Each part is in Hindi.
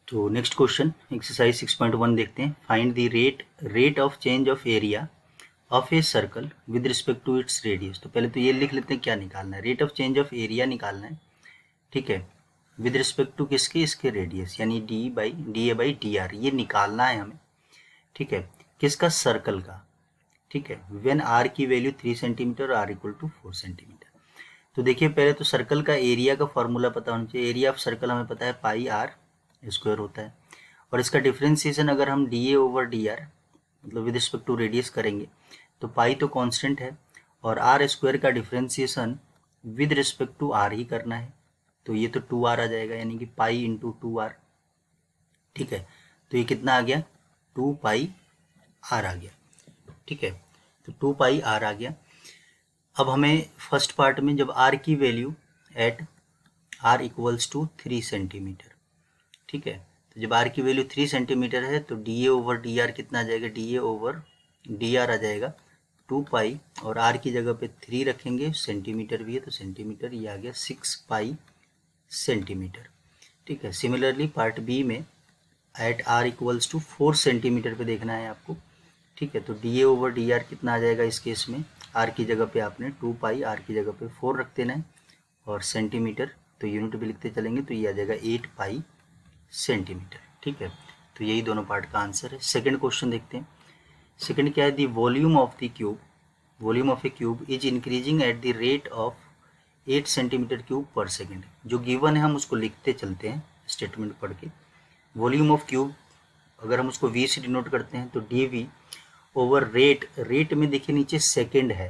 तो नेक्स्ट क्वेश्चन एक्सरसाइज 6.1 देखते हैं। Find the rate of change of area of a circle with respect to its radius. तो पहले तो ये लिख लेते हैं क्या निकालना है। Rate of change of area निकालना है, ठीक है, विद रिस्पेक्ट टू किसके, इसके रेडियस, यानी D a by D R, ये निकालना है हमें, ठीक है, किसका, सर्कल का, ठीक है, व्हेन आर की value 3 centimetre, R equal to 4 centimetre. तो देखिए पहले तो सर्कल का एरिया का फॉर्मूला पता होना चाहिए। एरिया ऑफ सर्कल हमें पता है पाई आर स्क्वायर होता है, और इसका डिफ्रेंसिएशन अगर हम डी ए ओवर डी आर मतलब विद रिस्पेक्ट टू रेडियस करेंगे तो पाई तो कांस्टेंट है, और आर स्क्वायर का differentiation with respect to r ही करना है, तो ये तो 2r आ जाएगा, यानी कि पाई इंटू 2r, ठीक है। तो ये कितना आ गया, 2 पाई आर आ गया, ठीक है। तो 2 पाई आर आ गया। अब हमें फर्स्ट पार्ट में जब आर की value at R equals to 3 centimetre, ठीक है, तो जब आर की वैल्यू 3 सेंटीमीटर है तो D A over D R कितना आ जाएगा, डी ए ओवर डी आर आ जाएगा 2 पाई, और आर की जगह पे 3 रखेंगे, सेंटीमीटर भी है तो सेंटीमीटर, ये आ गया 6 पाई सेंटीमीटर, ठीक है। सिमिलरली पार्ट बी में at R equals to 4 centimetre पे देखना है आपको, ठीक है। तो D A over D R कितना आ जाएगा इस केस में, आर की जगह पे आपने 2 पाई, आर की जगह पे 4 रख देना है, और सेंटीमीटर तो यूनिट भी लिखते चलेंगे, तो ये आ जाएगा 8 पाई सेंटीमीटर, ठीक है। तो यही दोनों पार्ट का आंसर है। सेकंड क्वेश्चन देखते हैं। सेकंड क्या है, the volume of the cube, volume of A cube is increasing at the rate of 8 centimetre cube per second. जो गिवन है हम उसको लिखते चलते हैं स्टेटमेंट पढ़ के। वॉल्यूम ऑफ क्यूब अगर हम उसको वी से डिनोट करते हैं तो D V over rate, rate में देखिए नीचे सेकेंड है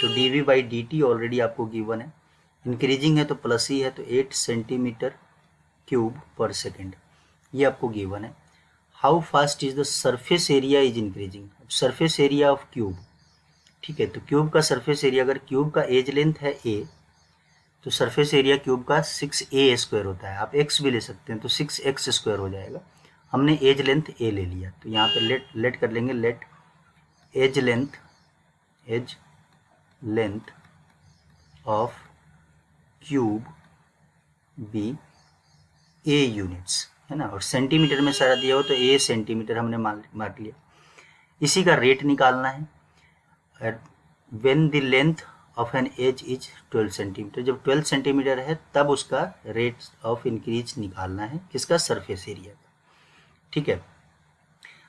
तो D we by D T already आपको गिवन है, इंक्रीजिंग है तो प्लस ही है, तो 8 सेंटीमीटर क्यूब पर सेकेंड ये आपको गिवन है। How fast is the surface area is increasing, surface area of cube, ठीक है। तो क्यूब का सरफेस एरिया, अगर क्यूब का एज लेंथ है ए तो सरफेस एरिया क्यूब का 6a स्क्वायर होता है, आप x भी ले सकते हैं तो 6x स्क्वायर हो जाएगा। हमने एज लेंथ a ले लिया तो यहाँ पे लेट कर लेंगे, let as length of cube be a units, है ना, और सेंटीमीटर में सारा दिया हो तो a सेंटीमीटर हमने मान लिया। इसी का रेट निकालना है। When the length of an edge is 12 centimetre, जब 12 सेंटीमीटर है तब उसका रेट ऑफ इंक्रीज निकालना है, किसका, सरफेस एरिया का, ठीक है।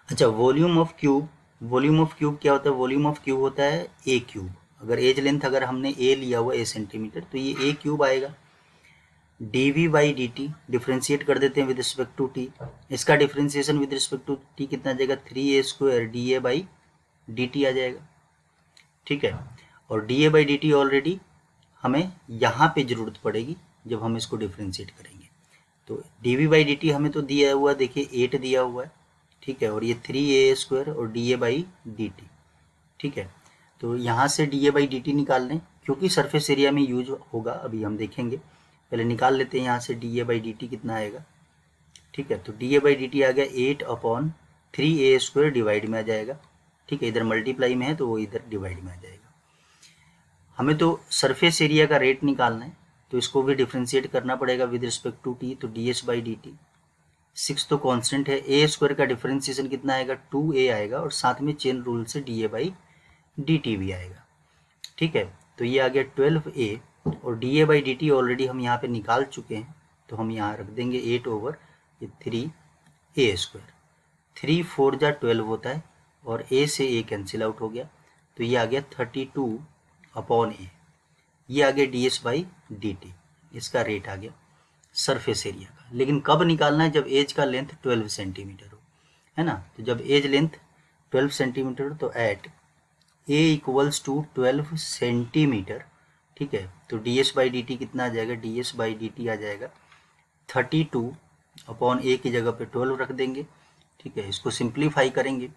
अच्छा, volume of cube, volume of cube क्या होता है, वॉल्यूम ऑफ क्यूब होता है ए क्यूब। अगर एज लेंथ अगर हमने ए लिया हुआ ए सेंटीमीटर तो ये ए क्यूब आएगा। D we by D t differentiate कर देते हैं विद रिस्पेक्ट टू टी, इसका differentiation with respect to t कितना आ जाएगा, 3a square d a by D t आ जाएगा, ठीक है। और D a by D T already हमें यहाँ पे ज़रूरत पड़ेगी जब हम इसको डिफ्रेंशिएट करेंगे। तो D we by D t हमें तो दिया हुआ, देखिए 8 दिया हुआ है, ठीक है, और ये 3a स्क्वायर और D a by D t, ठीक है। तो यहाँ से d a by D T निकाल लें क्योंकि सरफेस एरिया में यूज होगा, अभी हम देखेंगे, पहले निकाल लेते हैं यहाँ से d a by D t कितना आएगा, ठीक है। तो D a by D t आ गया 8/3a स्क्वायर डिवाइड में आ जाएगा, ठीक है, इधर मल्टीप्लाई में है तो वो इधर डिवाइड में आ जाएगा। हमें तो सरफेस एरिया का रेट निकालना है तो इसको भी डिफ्रेंशिएट करना पड़ेगा विद रिस्पेक्ट टू टी, तो d s by D T, 6 तो कांस्टेंट है, ए स्क्वायर का डिफ्रेंशिएशन कितना आएगा, 2a आएगा, और साथ में चेन रूल से d a by D T भी आएगा, ठीक है। तो ये आ गया 12a, और D a by D T already हम यहाँ पे निकाल चुके हैं तो हम यहाँ रख देंगे 8/3a स्क्वायर, 3 4 जा 12 होता है, और a से a कैंसिल आउट हो गया, तो ये आ गया 32/a, ये आ गया D s by D T, इसका रेट आ गया सरफेस एरिया का। लेकिन कब निकालना है, जब एज का लेंथ 12 सेंटीमीटर हो, है ना। तो जब एज लेंथ 12 सेंटीमीटर हो तो eight a equals to 12 centimetre, ठीक है। तो d s by D t कितना आ जाएगा, d s by D t आ जाएगा 32/a की जगह पे 12 रख देंगे, ठीक है। इसको सिंप्लीफाई करेंगे।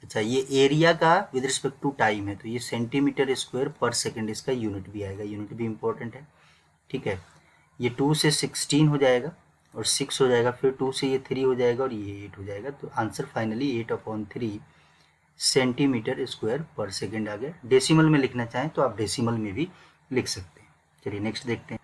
अच्छा, ये एरिया का विद रिस्पेक्ट टू टाइम है तो ये सेंटीमीटर स्क्वायर पर सेकेंड, इसका यूनिट भी आएगा, यूनिट भी इंपॉर्टेंट है, ठीक है। ये 2 से 16 हो जाएगा और 6 हो जाएगा, फिर 2 से ये 3 हो जाएगा और ये 8 हो जाएगा, तो answer finally 8/3 centimetre square per second आ गया। डेसिमल में लिखना चाहें तो आप डेसिमल में भी लिख सकते हैं। चलिए नेक्स्ट देखते हैं।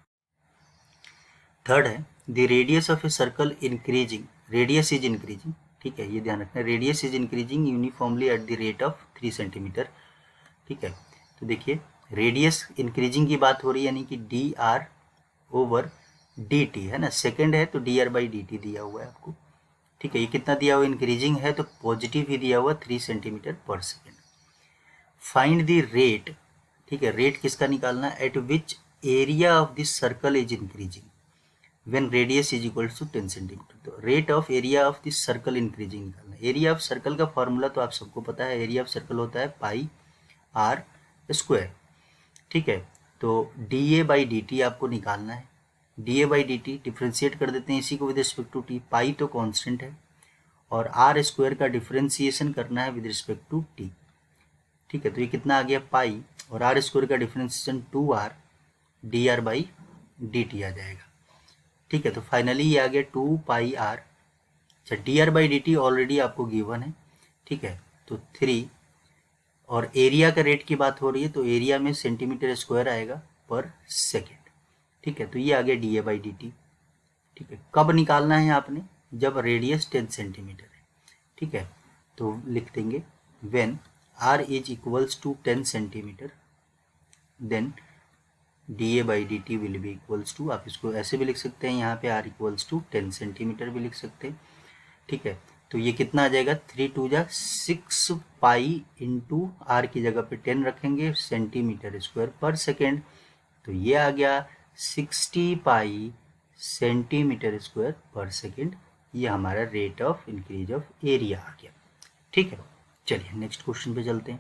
थर्ड है, the radius of a circle increasing, radius is increasing, ठीक है, ये ध्यान रखना, radius is increasing uniformly eight the rate of 3 centimetre, ठीक है। तो देखिए रेडियस इंक्रीजिंग की बात हो रही है, यानी कि D R over d t है ना, सेकेंड है तो d are by D t दिया हुआ है आपको, ठीक है। ये कितना दिया हुआ, इंक्रीजिंग है तो पॉजिटिव ही दिया हुआ 3 centimetre per second. Find the rate, ठीक है, रेट किसका निकालना है, at which area of this circle is increasing when radius is equal to 10 centimetre. तो rate of area of this circle increasing निकालना है। एरिया ऑफ सर्कल का फॉर्मूला तो आप सबको पता है, एरिया ऑफ सर्कल होता है पाई आर स्क्वायर, ठीक है। तो D a by D t आपको निकालना है, d a by D t differentiate कर देते हैं इसी को विद रिस्पेक्ट टू टी, पाई तो कांस्टेंट है और आर स्क्वायर का डिफ्रेंशिएशन करना है विद रिस्पेक्ट टू टी, ठीक है। तो ये कितना आ गया पाई और आर स्क्वायर का differentiation 2r d are by D t आ जाएगा, ठीक है। तो फाइनली ये आ गया 2 पाई आर, अच्छा d are by D T already आपको गिवन है, ठीक है। तो 3 और एरिया का रेट की बात हो रही है तो एरिया में सेंटीमीटर स्क्वायर आएगा पर सेकेंड, ठीक है। तो ये आ गया D a by D t, ठीक है। कब निकालना है आपने, जब रेडियस 10 सेंटीमीटर है, ठीक है। तो लिख देंगे when r is equals to 10 centimetre then d a by D t will be equals to, आप इसको ऐसे भी लिख सकते हैं, यहाँ पे आर इक्वल्स टू 10 सेंटीमीटर भी लिख सकते हैं, ठीक है। तो ये कितना आ जाएगा, 3 2 जा 6 पाई इंटू आर की जगह पे 10 रखेंगे सेंटीमीटर स्क्वायर पर सेकेंड, तो ये आ गया 60 pi centimetre square per second, ये हमारा rate of increase of area आ गया, ठीक है। चलिए नेक्स्ट क्वेश्चन पे चलते हैं।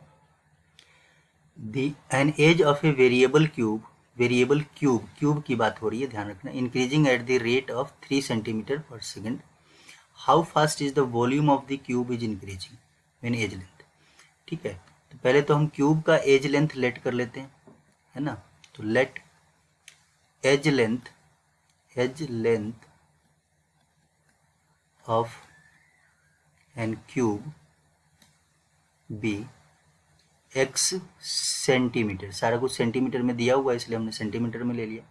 An edge of a variable cube, variable cube, cube की बात हो रही है ध्यान रखना, increasing at the rate of 3 centimetre per second, how fast is the volume of the cube is increasing when edge length, ठीक है। तो पहले तो हम क्यूब का एज लेंथ लेट कर लेते हैं, है ना। तो let as length of an cube be x centimetre, सारा कुछ सेंटीमीटर में दिया हुआ है इसलिए हमने सेंटीमीटर में ले लिया,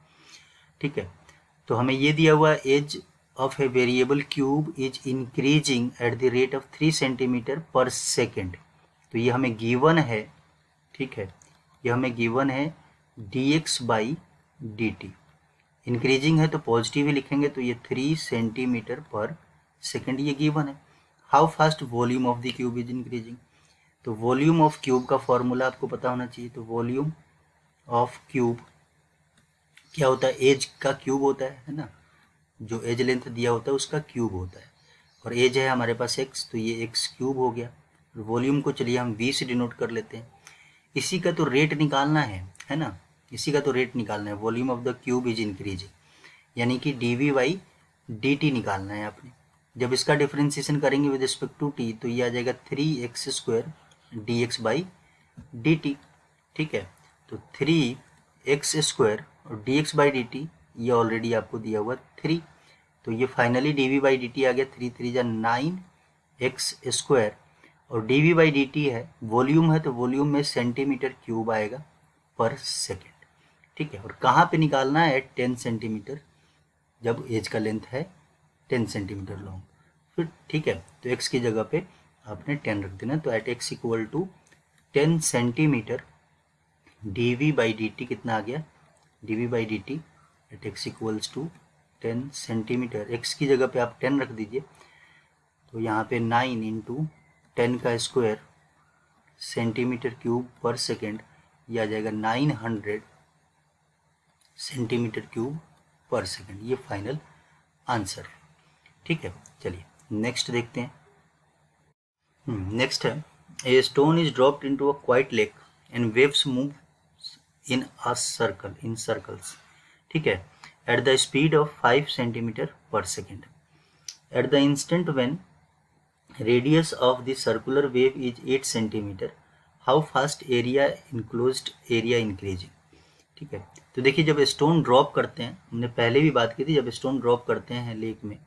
ठीक है। तो हमें ये दिया हुआ edge of a variable cube is increasing at the rate of 3 centimetre per second, तो ये हमें गिवन है, ठीक है, ये हमें गिवन है dx by D t, increasing है तो पॉजिटिव ही लिखेंगे, तो ये 3 सेंटीमीटर पर सेकेंड ये गिवन है। How fast volume of the cube is increasing, तो वॉल्यूम ऑफ क्यूब का फॉर्मूला आपको पता होना चाहिए, तो वॉल्यूम ऑफ क्यूब क्या होता है, एज का क्यूब होता है ना, जो एज लेंथ दिया होता है उसका क्यूब होता है, और एज है हमारे पास x, तो ये x क्यूब हो गया। वॉल्यूम को चलिए हम v से डिनोट कर लेते हैं, इसी का तो रेट निकालना है ना, इसी का तो रेट निकालना है, volume of the cube is increasing, यानी कि d we by D t निकालना है आपने। जब इसका डिफ्रेंसिएशन करेंगे विद रिस्पेक्ट टू टी तो ये आ जाएगा 3x square d x by D t, ठीक है। तो 3x स्क्वायर और d x by D t ये ऑलरेडी आपको दिया हुआ 3, तो ये finally d we by D t आ गया 3 3 जा 9x स्क्वायर, और d we by D t है वॉल्यूम है तो वॉल्यूम में सेंटीमीटर क्यूब आएगा पर सेकेंड, ठीक है। और कहाँ पे निकालना है, 10 सेंटीमीटर, जब एज का लेंथ है 10 सेंटीमीटर लॉन्ग, फिर ठीक है। तो x की जगह पे आपने 10 रख देना, तो at x equal to 10 centimetre d we by D t कितना आ गया, d we by D t at x equals to 10 centimetre, x की जगह पे आप 10 रख दीजिए, तो यहाँ पे 9 इंटू 10 का square centimetre cube per second, यह आ जाएगा 900 सेंटीमीटर क्यूब पर सेकेंड, ये फाइनल आंसर है, ठीक है। चलिए नेक्स्ट देखते हैं। नेक्स्ट है, a stone is dropped into a quite lake and waves move in a circle, in circles, ठीक है, at the speed of 5 centimetre per second, at the instant when radius of the circular wave is 8 centimetre, how fast area enclosed area increasing, ठीक है। तो देखिए जब स्टोन ड्रॉप करते हैं, हमने पहले भी बात की थी, जब स्टोन ड्रॉप करते हैं लेक में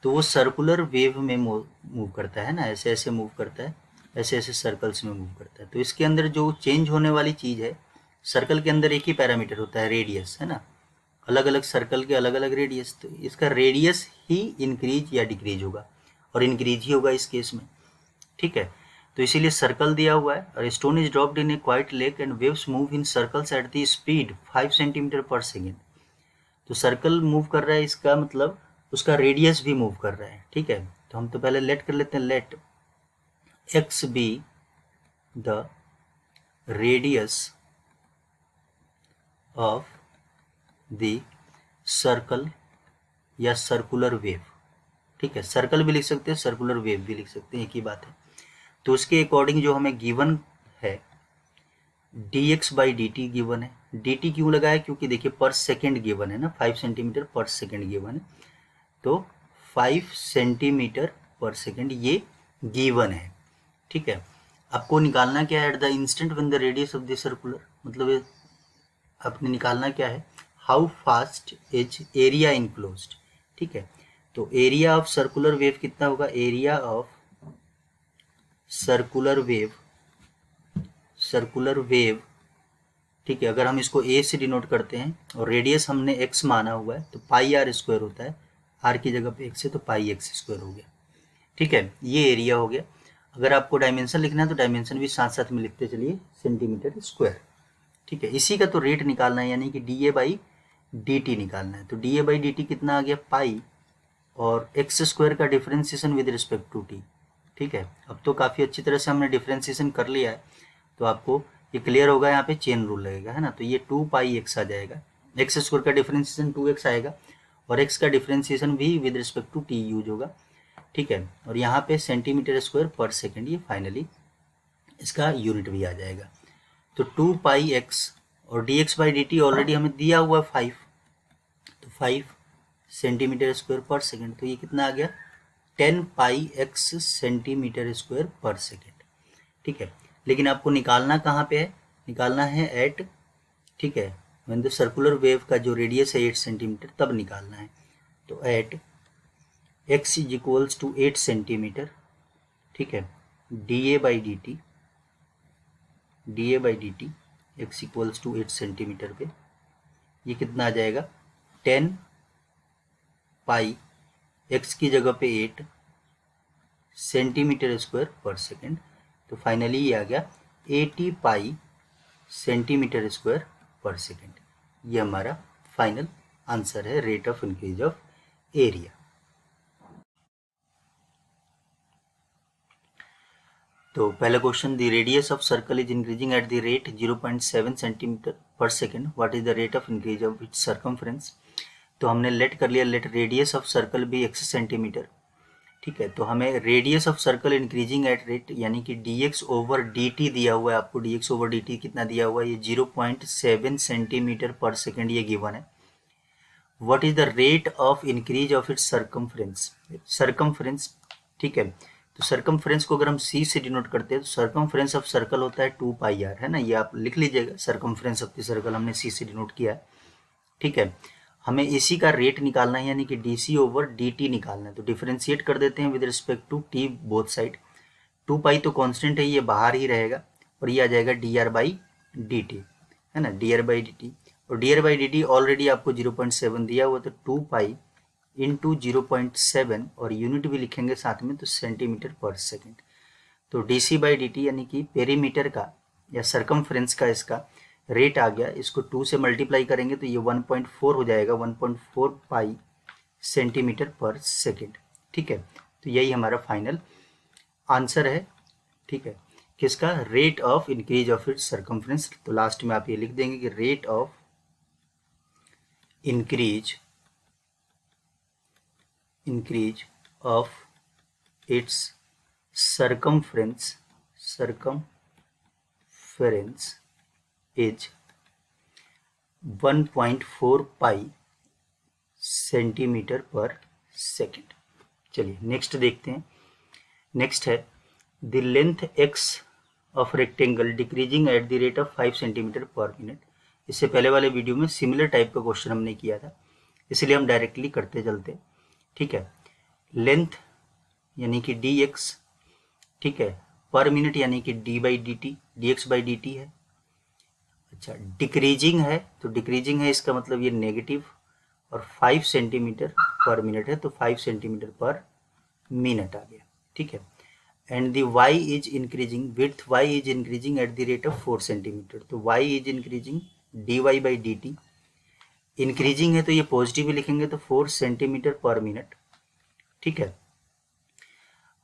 तो वो सर्कुलर वेव में मूव करता है ना, ऐसे ऐसे मूव करता है, ऐसे ऐसे सर्कल्स में मूव करता है। तो इसके अंदर जो चेंज होने वाली चीज़ है, सर्कल के अंदर एक ही पैरामीटर होता है रेडियस, है ना, अलग अलग सर्कल के अलग अलग रेडियस, तो इसका रेडियस ही इंक्रीज या डिक्रीज होगा। और इंक्रीज ही होगा इस केस में, ठीक है। तो इसीलिए सर्कल दिया हुआ है और stone is dropped in A quite lake and waves move in circles eight the speed 5 centimetre per second. तो सर्कल मूव कर रहा है, इसका मतलब उसका रेडियस भी मूव कर रहा है, ठीक है। तो हम तो पहले लेट कर लेते हैं, let x be the radius of the circle या सर्कुलर वेव, ठीक है। सर्कल भी लिख सकते हैं, सर्कुलर वेव भी लिख सकते हैं, एक ही बात है। तो उसके अकॉर्डिंग जो हमें गिवन है dx by D T given है। dt क्यों लगाया, क्योंकि देखिए पर सेकेंड गिवन है ना, 5 सेंटीमीटर पर सेकेंड गिवन है, तो 5 सेंटीमीटर पर सेकेंड ये गिवन है, ठीक है। आपको निकालना क्या है, at the instant when the radius of the circular, मतलब आपने निकालना क्या है, how fast is area enclosed, ठीक है। तो एरिया ऑफ सर्कुलर वेव कितना होगा, एरिया ऑफ सर्कुलर वेव, ठीक है। अगर हम इसको a से डिनोट करते हैं और रेडियस हमने x माना हुआ है, तो पाई आर स्क्वायर होता है, r की जगह पे x है तो पाई एक्स स्क्वायर हो गया, ठीक है। ये एरिया हो गया। अगर आपको डायमेंशन लिखना है तो डायमेंशन भी साथ साथ में लिखते चलिए, सेंटीमीटर स्क्वायर, ठीक है। इसी का तो रेट निकालना है, यानी कि d a by D t निकालना है। तो D a by D t कितना आ गया, पाई और एक्स स्क्वायर का differentiation with respect to t, ठीक है। अब तो काफ़ी अच्छी तरह से हमने डिफ्रेंसिएशन कर लिया है, तो आपको ये क्लियर होगा, यहाँ पे चेन रूल लगेगा, है ना। तो ये 2 पाई एक्स आ जाएगा, एक्स स्क्वायर का डिफ्रेंसिएशन 2x आएगा और x का डिफ्रेंसिएशन भी with respect to t use होगा, ठीक है। और यहाँ पे सेंटीमीटर स्क्वायर पर सेकेंड, ये फाइनली इसका यूनिट भी आ जाएगा। तो 2 पाई एक्स और d x by D T already हमें दिया हुआ है 5, तो 5 सेंटीमीटर स्क्वायर पर सेकेंड, तो ये कितना आ गया, 10 पाई x centimetre square per second, ठीक है। लेकिन आपको निकालना कहाँ पे है, निकालना है एट, ठीक है, व्हेन द सर्कुलर वेव का जो रेडियस है 8 सेंटीमीटर, तब निकालना है। तो at x is equals to 8 centimetre, ठीक है, d a by D t, x equals to 8 centimetre पे ये कितना आ जाएगा, 10 पाई एक्स की जगह पे 8 सेंटीमीटर स्क्वायर पर सेकेंड, तो फाइनली ये आ गया 80 pi centimetre square per second. ये हमारा फाइनल आंसर है, rate of increase of area. तो पहला question, the radius of circle is increasing at the rate 0.7 centimetre per second, what is the rate of increase of its circumference. तो हमने लेट कर लिया, लेट रेडियस ऑफ सर्कल भी x सेंटीमीटर, ठीक है। तो हमें radius of circle increasing at rate, यानी कि dx ओवर dt दिया हुआ है आपको, dx ओवर dt कितना दिया हुआ है, ये 0.7 सेंटीमीटर पर सेकेंड ये गिवन है। What is the rate of increase of its circumference, ठीक है। तो सर्कमफ्रेंस को अगर हम c से डिनोट करते हैं तो सर्कमफ्रेंस ऑफ सर्कल होता है 2 पाई आर, है ना, ये आप लिख लीजिएगा, सर्कमफ्रेंस ऑफ द सर्कल हमने c से डिनोट किया है, ठीक है। हमें इसी का रेट निकालना है, यानी कि d c over d t निकालना है। तो डिफरेंशिएट कर देते हैं with respect to t both side, 2 pi तो कांस्टेंट है, ये बाहर ही रहेगा और ये आ जाएगा d are by D t, है ना, d are by D t. और d are by D T already आपको 0.7 दिया हुआ, तो 2 पाई इंटू 0.7 और यूनिट भी लिखेंगे साथ में, तो सेंटीमीटर पर सेकेंड। तो d c by D t यानी कि पेरीमीटर का या सर्कमफ्रेंस का इसका रेट आ गया, इसको 2 से मल्टीप्लाई करेंगे तो ये 1.4 हो जाएगा, 1.4 पाई सेंटीमीटर पर सेकेंड, ठीक है। तो यही हमारा फाइनल आंसर है, ठीक है, किसका, rate of increase of its circumference. तो लास्ट में आप ये लिख देंगे कि rate of increase of its circumference is 1.4 pi centimetre per second. चलिए नेक्स्ट देखते हैं। नेक्स्ट है the length x of rectangle decreasing eight the rate of 5 centimetre पर मिनट। इससे पहले वाले वीडियो में सिमिलर टाइप का क्वेश्चन हमने किया था, इसलिए हम डायरेक्टली करते चलते, ठीक है। लेंथ यानी कि dx, ठीक है, पर मिनट यानी कि d by D T, D x by D t है। अच्छा, डिक्रीजिंग है, तो डिक्रीजिंग है इसका मतलब ये नेगेटिव, और 5 सेंटीमीटर पर मिनट है, तो 5 सेंटीमीटर पर मिनट आ गया, ठीक है। And the y is increasing, width y is increasing at the rate of 4 centimetre, तो y is increasing d y by D t, increasing है तो ये पॉजिटिव ही लिखेंगे, तो 4 सेंटीमीटर पर मिनट, ठीक है।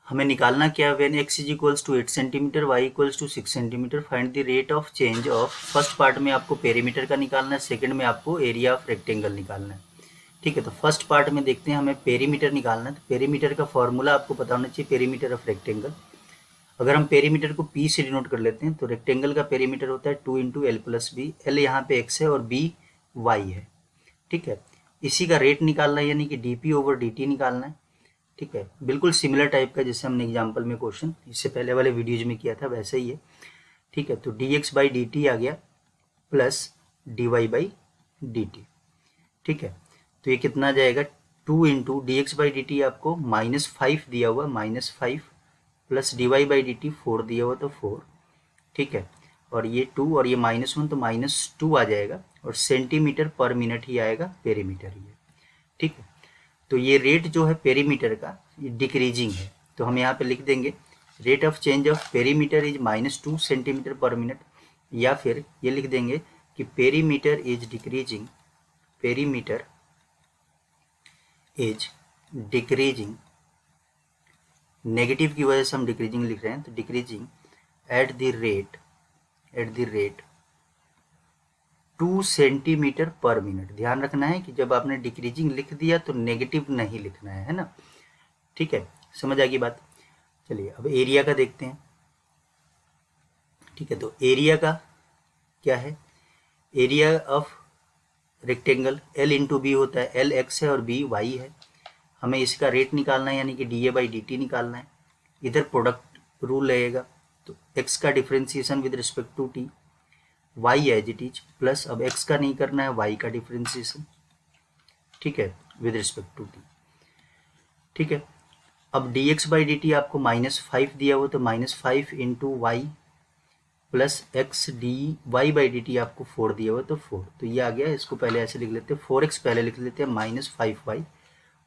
हमें निकालना क्या है, when x is equals to 8 centimetre, y equals to 6 centimetre, find the rate of change of, first part में आपको पेरीमीटर का निकालना है, सेकंड में आपको एरिया ऑफ रेक्टेंगल निकालना है, ठीक है। तो फर्स्ट पार्ट में देखते हैं, हमें पेरीमीटर निकालना है, तो पेरीमीटर का फॉर्मूला आपको पता होना चाहिए, पेरीमीटर ऑफ रेक्टेंगल। अगर हम पेरीमीटर को p से डिनोट कर लेते हैं, तो रेक्टेंगल का पेरीमीटर होता है 2 into l plus b, l यहाँ पे x है और b y है, ठीक है। इसी का रेट निकालना है, यानी कि dp ओवर dt निकालना है, ठीक है। बिल्कुल सिमिलर टाइप का जैसे हमने एग्जाम्पल में क्वेश्चन इससे पहले वाले वीडियोज में किया था वैसे ही है, ठीक है। तो dx बाई डी टी आ गया plus dy by D t, ठीक है। तो ये कितना आ जाएगा, 2 into D x by D t आपको -5 दिया हुआ, -5 plus dy by D T 4 दिया हुआ, तो 4, ठीक है। और ये 2 और ये -1 तो -2 आ जाएगा, और सेंटीमीटर पर मिनट ही आएगा, पेरीमीटर ही है, ठीक है। तो ये रेट जो है पेरीमीटर का ये डिक्रीजिंग है, तो हम यहाँ पे लिख देंगे rate of change of perimeter is -2 centimetre पर मिनट, या फिर ये लिख देंगे कि perimeter is decreasing, perimeter is decreasing, negative की वजह से हम डिक्रीजिंग लिख रहे हैं, तो decreasing eight the rate 2 centimetre पर मिनट। ध्यान रखना है कि जब आपने डिक्रीजिंग लिख दिया तो नेगेटिव नहीं लिखना है ना, ठीक है। समझ आ गई बात। चलिए अब एरिया का देखते हैं, ठीक है। तो एरिया का क्या है, area of rectangle L into b होता है, L x है और B y है। हमें इसका रेट निकालना है, यानी कि d a by D t निकालना है। इधर प्रोडक्ट रूल रहेगा, तो x का differentiation with respect to t, y as it is, plus अब x का नहीं करना है, y का डिफ्रेंसिएशन, ठीक है, विद रिस्पेक्ट टू t, ठीक है। अब dx बाई डी टी आपको -5 दिया हुआ, तो -5 into y plus x d y by D t आपको 4 दिया हुआ, तो 4, तो ये आ गया। इसको पहले ऐसे लिख लेते हैं, 4x पहले लिख लेते हैं -5y,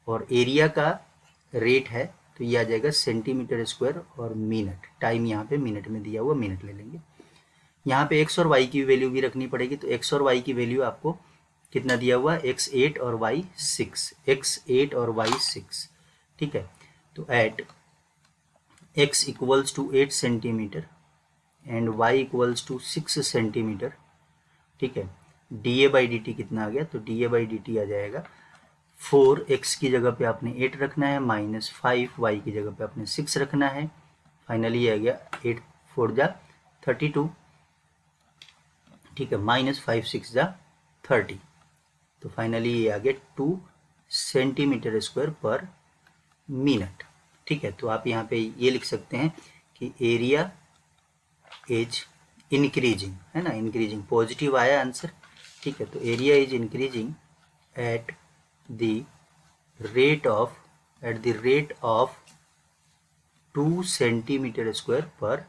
और एरिया का रेट है तो ये आ जाएगा सेंटीमीटर स्क्वायर, और मिनट, टाइम यहाँ पे मिनट में दिया हुआ, मिनट ले लेंगे। यहाँ पे x और y की वैल्यू भी रखनी पड़ेगी, तो x और y की वैल्यू आपको कितना दिया हुआ, x 8 और y 6, x 8 और y 6, ठीक है। तो at x equals to 8 centimetre and y equals to 6 centimetre, ठीक है। D a by D t कितना आ गया, तो D a by D t आ जाएगा 4x की जगह पे आपने 8 रखना है, -5y की जगह पे आपने 6 रखना है, फाइनली आ गया 8 4 जा 32, ठीक है, -5 6 जा 30, तो फाइनली ये आ गया 2 सेंटीमीटर स्क्वायर पर मिनट, ठीक है। तो आप यहाँ पे ये लिख सकते हैं कि एरिया इज इंक्रीजिंग, है ना, इंक्रीजिंग, पॉजिटिव आया आंसर, ठीक है। तो area is increasing at the rate of 2 centimetre square per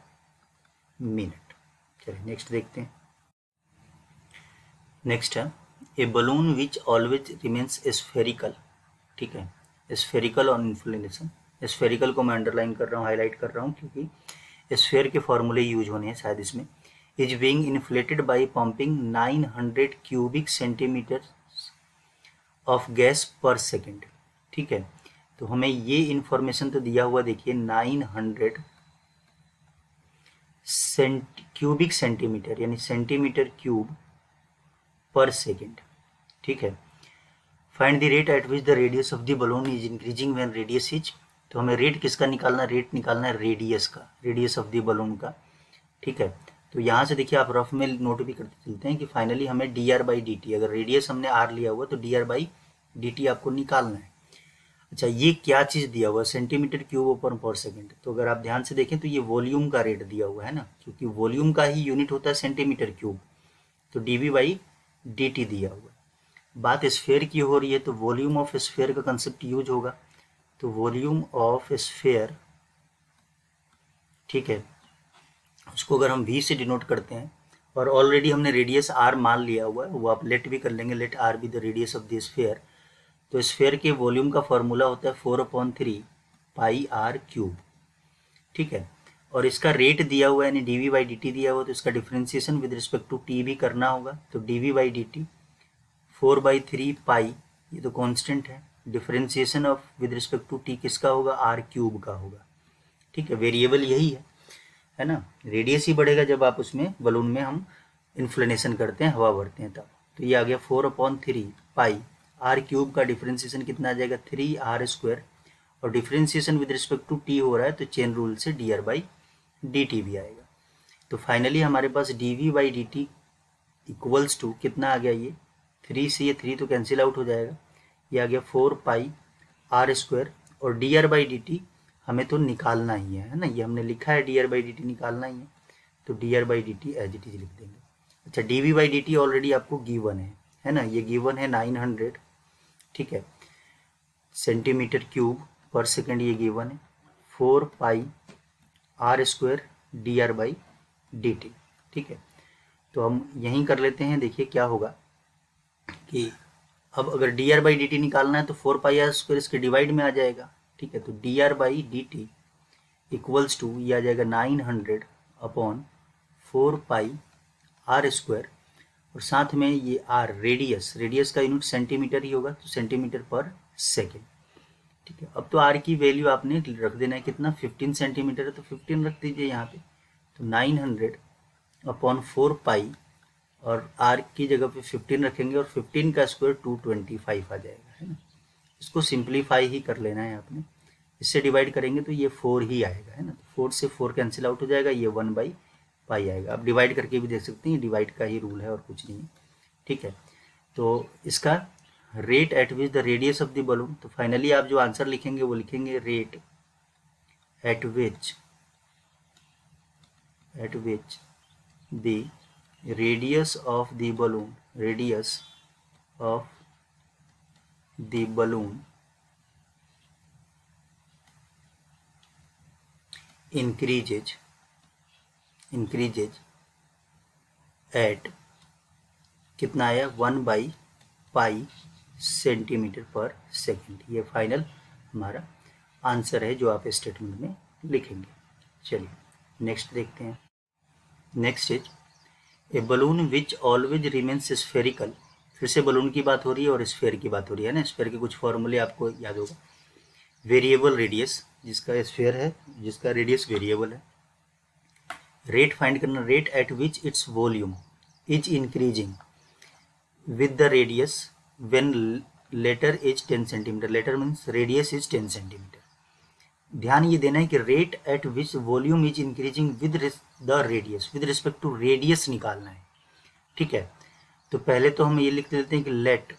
minute. चलिए नेक्स्ट देखते हैं। नेक्स्ट है a balloon which always remains spherical, ठीक है, स्फेरिकल ऑन इन्फ्लेशन। स्फेरिकल को मैं अंडरलाइन कर रहा हूँ, हाईलाइट कर रहा हूँ, क्योंकि स्फेयर के फॉर्मूले यूज होने हैं शायद इसमें। Is being inflated by pumping 900 cubic centimetre of gas per second, ठीक है। तो हमें ये इंफॉर्मेशन तो दिया हुआ, देखिए 900 क्यूबिक सेंटीमीटर, यानी सेंटीमीटर क्यूब पर सेकेंड, ठीक है। Find the rate at which the radius of the balloon is increasing when radius is, तो हमें रेट किसका निकालना है, रेट निकालना है रेडियस का, रेडियस ऑफ द बलून का, ठीक है। तो यहाँ से देखिए आप रफ में नोट भी करते चलते हैं कि फाइनली हमें D R by D T, अगर रेडियस हमने आर लिया हुआ तो d are by D t आपको निकालना है। अच्छा ये क्या चीज़ दिया हुआ है, सेंटीमीटर क्यूब ओपन पर सेकेंड, तो अगर आप ध्यान से देखें तो ये वॉल्यूम का रेट दिया हुआ है ना, क्योंकि वॉल्यूम का ही यूनिट होता है सेंटीमीटर क्यूब, तो D we by D t दिया हुआ है। बात स्फेयर की हो रही है तो वॉल्यूम ऑफ स्फेयर का कंसेप्ट यूज होगा, तो वॉल्यूम ऑफ स्फेयर, ठीक है, उसको अगर हम v से डिनोट करते हैं, और ऑलरेडी हमने रेडियस r मान लिया हुआ है, वो आप लेट भी कर लेंगे, let r be the radius of the sphere. तो स्फेयर के वॉल्यूम का फॉर्मूला होता है 4/3 पाई आर क्यूब, ठीक है। और इसका रेट दिया हुआ है यानी d we by D t दिया हुआ, तो इसका differentiation with respect to t भी करना होगा। तो D we by D t 4/3 pi, ये तो कांस्टेंट है। Differentiation of with respect to t किसका होगा, आर क्यूब का होगा, ठीक है। वेरिएबल यही है ना। रेडियस ही बढ़ेगा जब आप उसमें बलून में हम इन्फ्लेनेशन करते हैं, हवा भरते हैं तब। तो ये आ गया 4/3 पाई आर क्यूब का डिफ्रेंसिएशन कितना आ जाएगा, 3r²। और differentiation with respect to T हो रहा है तो चेन रूल से D are by D T भी आएगा। तो फाइनली हमारे पास D we by D T equals to कितना आ गया, ये 3 से ये 3 तो कैंसिल आउट हो जाएगा, ये आ गया 4πr²। और d are by D t हमें तो निकालना ही है ना, ये हमने लिखा है d are by D t निकालना ही है, तो d are by D t as it is लिख देंगे। अच्छा, d we by D T already आपको गिवन है ना, ये गिवन है 900, ठीक है, सेंटीमीटर क्यूब पर सेकेंड, ये गिवन है 4πr² d are by D t, ठीक है। तो हम यहीं कर लेते हैं, देखिए क्या होगा कि अब अगर D R by D t निकालना है तो 4πr² इसके डिवाइड में आ जाएगा, ठीक है। तो d are by D T equals to ये आ जाएगा 900/4πr², और साथ में ये आर रेडियस का यूनिट सेंटीमीटर ही होगा, तो सेंटीमीटर पर सेकेंड, ठीक है। अब तो आर की वैल्यू आपने रख देना है कितना, 15 सेंटीमीटर है तो 15 रख दीजिए यहाँ पे। तो 900/4π और आर की जगह पे 15 रखेंगे और 15 का स्क्वायर 225 आ जाएगा, है ना। इसको सिंप्लीफाई ही कर लेना है आपने, इससे डिवाइड करेंगे तो ये 4 ही आएगा, है ना। 4 से 4 कैंसिल आउट हो जाएगा, ये 1/π आएगा। आप डिवाइड करके भी देख सकते हैं, डिवाइड का ही रूल है और कुछ नहीं है, ठीक है। तो इसका rate at which the radius of the balloon, तो फाइनली आप जो आंसर लिखेंगे वो लिखेंगे rate at which the radius of the balloon increases at कितना आया 1/π सेंटीमीटर पर सेकेंड। ये फाइनल हमारा आंसर है जो आप स्टेटमेंट में लिखेंगे। चलिए नेक्स्ट देखते हैं। Next is a balloon which always remains spherical. फिर से बलून की बात हो रही है और स्फेयर की बात हो रही है ना। स्फेयर के कुछ फॉर्मूले आपको याद होगा, वेरिएबल रेडियस जिसका स्फेयर है, जिसका रेडियस वेरिएबल है। रेट फाइंड करना, rate at which its volume is increasing with the radius when latter is 10 centimetre. Latter means radius is 10 centimetre. ध्यान ये देना है कि rate at which volume is increasing with the radius, with respect to radius निकालना है, ठीक है। तो पहले तो हम ये लिख देते हैं कि let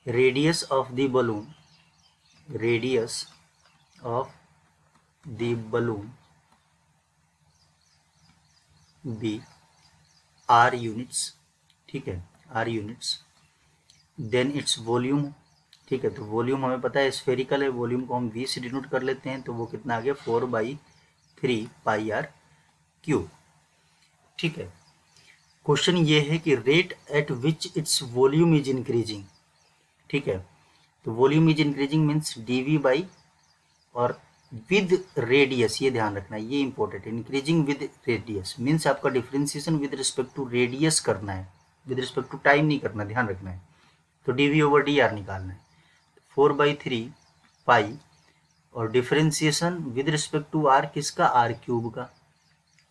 radius of the balloon be r units, ठीक है, r units. Then its volume, ठीक है। तो वॉल्यूम हमें पता है स्फेरिकल है, वॉल्यूम को हम v से डिनोट कर लेते हैं, तो वो कितना आ गया 4/3πr³, ठीक है। क्वेश्चन ये है कि rate at which its volume is increasing, ठीक है। तो volume is increasing means dv by और विद रेडियस, ये ध्यान रखना है, ये इंपॉर्टेंट है। इंक्रीजिंग विद रेडियस मीन्स आपका differentiation with respect to radius करना है, विद रिस्पेक्ट टू टाइम नहीं करना, ध्यान रखना है। तो dv/dr निकालना है, 4/3π और differentiation with respect to r किसका, r³ का।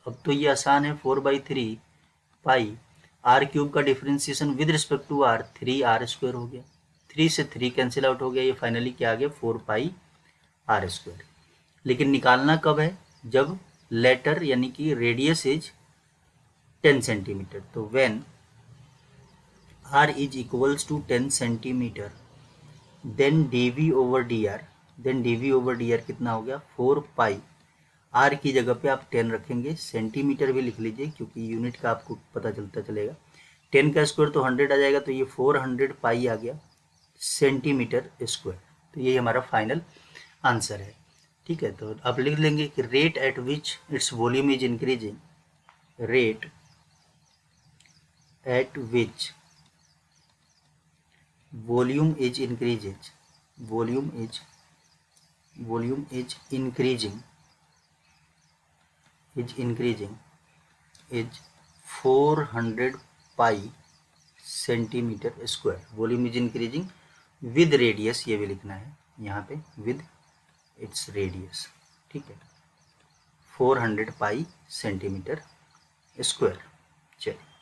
अब तो ये आसान है, 4/3π r³ का differentiation with respect to r 3r² हो गया, 3 से 3 कैंसिल आउट हो गया, ये फाइनली क्या आ गया 4πr²। लेकिन निकालना कब है, जब लेटर यानी कि रेडियस इज 10 सेंटीमीटर। तो when r is equals to 10 centimetre then dv/dr कितना हो गया 4π। r की जगह पे आप 10 रखेंगे, सेंटीमीटर भी लिख लीजिए क्योंकि यूनिट का आपको पता चलता चलेगा। 10 का स्क्वायर तो 100 आ जाएगा, तो ये 400π आ गया सेंटीमीटर स्क्वायर। तो यही हमारा फाइनल आंसर है, ठीक है। तो आप लिख लेंगे कि rate at which its volume is increasing, rate at which volume is volume is increasing is 400 pi centimetre square. Volume is increasing with radius, ये भी लिखना है यहाँ पे, विद इट्स रेडियस, ठीक है, 400 पाई सेंटीमीटर स्क्वायर। चलिए